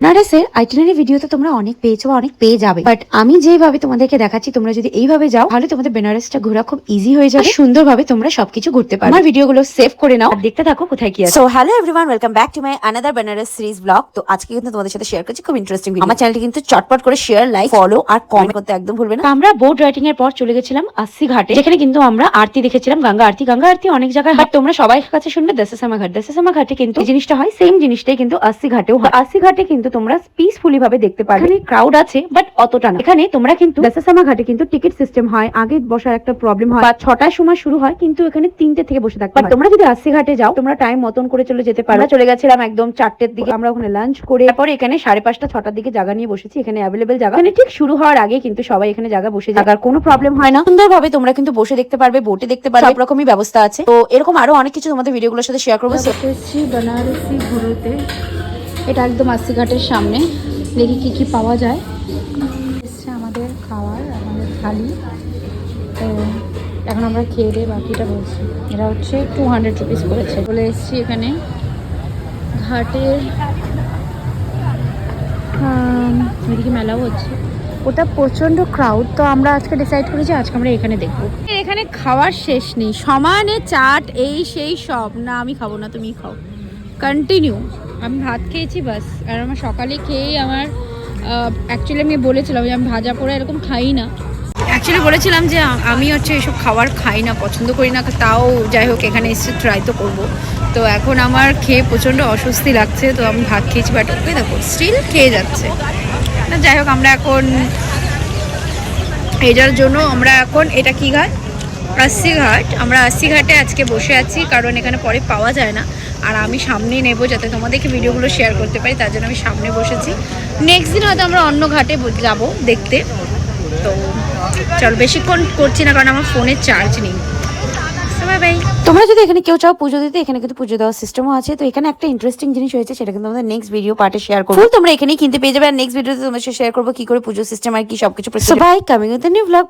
বেনারসের আইটিনারি ভিডিওতে তোমরা অনেক পেয়েছো বা অনেক পেয়ে যাবে, বাট আমি যেভাবে তোমাদেরকে দেখাচ্ছি তোমরা যদি এইভাবে যাও তাহলে তোমাদের বেনারসটা ঘোরা খুব ইজি হয়ে যাবে, সুন্দরভাবে তোমরা সবকিছু ঘুরতে পারবে। আমার ভিডিওগুলো সেভ করে নাও আর দেখতে থাকো কোথায় কি আছে। So hello everyone, welcome back to my another Benaras series vlog. তো আজকে কিন্তু তোমাদের সাথে শেয়ার করছি খুব ইন্টারেস্টিং ভিডিও। আমার চ্যানেলটি কিন্তু চটপট করে শেয়ার, লাইক, ফলো আর কমেন্ট করতে একদম ভুলবে না। তো আমরা বোট রাইডিং এর পর চলে গেছিলাম আস্সি ঘাটে, যেখানে কিন্তু আমরা আরতি দেখেছিলাম, গঙ্গা আরতি অনেক জায়গায় হয়, তোমরা সবাই কাছে শুনবে দশাসামা ঘাট। দশাসামা ঘাটে কিন্তু এই জিনিসটা হয়, সেম জিনিসটাই কিন্তু আস্সি ঘাটেও হয়। আস্সি ঘাটে কিন্তু তোমরা পিসফুলি ভাবে দেখতে পারবে। এখানে ক্রাউড আছে বাট অতটা না। এখানে তোমরা কিন্তু দশাসামা ঘাটে কিন্তু টিকিট সিস্টেম হয়, আগে বসার একটা প্রবলেম হয়, বা 6টার সময় শুরু হয় কিন্তু এখানে 3টে থেকে বসে থাকতে হয়। তোমরা যদি আস্সি ঘাটে যাও তোমরা টাইম মতন করে চলে যেতে পারো। চলে গেছিলাম একদম 4টের দিকে, আমরা ওখানে লাঞ্চ করে তারপরে এখানে 5:30 6টার দিকে জায়গা নিয়ে বসেছি। এখানে অ্যাভেলেবেল জায়গা, এখানে ঠিক শুরু হওয়ার আগে কিন্তু সবাই এখানে জায়গা বসে জায়গার কোনো প্রবলেম হয় না। সুন্দরভাবে তোমরা কিন্তু বসে দেখতে পারবে, বোটে দেখতে পারবে, সব রকমই ব্যবস্থা আছে। তো এরকম আরো অনেক কিছু তোমাদের ভিডিওগুলোর সাথে শেয়ার করবো। এসেছি বেনারসি ঘুরোতে, এটা একদম আস্সি ঘাটের সামনে। দেখি কি কি পাওয়া যায়। এসছে আমাদের খাবার, আমাদের থালি। তো এখন আমরা খেয়ে দিয়ে বাকিটা বলছি। এটা হচ্ছে 200 রুপিস পড়েছে। বলে এসছি এখানে ঘাটের এদিকে মেলাও হচ্ছে, ওটা প্রচন্ড ক্রাউড। তো আমরা আজকে ডিসাইড করেছি আজকে আমরা এখানে দেখবো। এখানে খাওয়ার শেষ নেই, সমানে চাট এই সেই সব। না আমি খাবো না, তুমি খাও কন্টিনিউ। আমি ভাত খেয়েছি বাস, আর আমার সকালে খেয়েই আমার অ্যাকচুয়ালি আমি বলেছিলাম যে আমি ভাজা পোড়া এরকম খাই না। অ্যাকচুয়ালি বলেছিলাম যে আমি হচ্ছে এইসব খাবার খাই না, পছন্দ করি না, তাও যাই হোক এখানে এসে ট্রাই তো করবো। তো এখন আমার খেয়ে প্রচণ্ড অস্বস্তি লাগছে, তো আমি ভাত খেয়েছি বাট ওকে দেখো স্টিল খেয়ে যাচ্ছে না। যাই হোক আমরা এখন এটার জন্য আমরা এখন এটা কি ঘাট, আস্সি ঘাট। আমরা আস্সি ঘাটে আজকে বসে আছি কারণ এখানে পরে পাওয়া যায় না, আর আমি সামনে নেব যাতে তোমাদেরকে ভিডিওগুলো শেয়ার করতে পারি, তার জন্য আমি সামনে বসেছি। নেক্সট দিন হয়তো আমরা অন্য ঘাটে যাব দেখতে। তো চল বেশিক্ষণ করছি না কারণ আমার ফোনের চার্জ নেই। তোমরা যদি এখানে কেউ চাও পুজো দিতে, এখানে কিন্তু পুজো দেওয়ার সিস্টেমও আছে। তো এখানে একটা ইন্টারেস্টিং জিনিস হয়েছে, সেটা কিন্তু আমাদের নেক্সট ভিডিও পার্টে শেয়ার করবো। তোমরা এখানেই কিনতে পেয়ে যাবে, আর নেক্সট ভিডিওতে তোমাদের সাথে শেয়ার করবো কি করে পুজো সিস্টেম আর কি সবকিছু। So bye, coming with the new blog.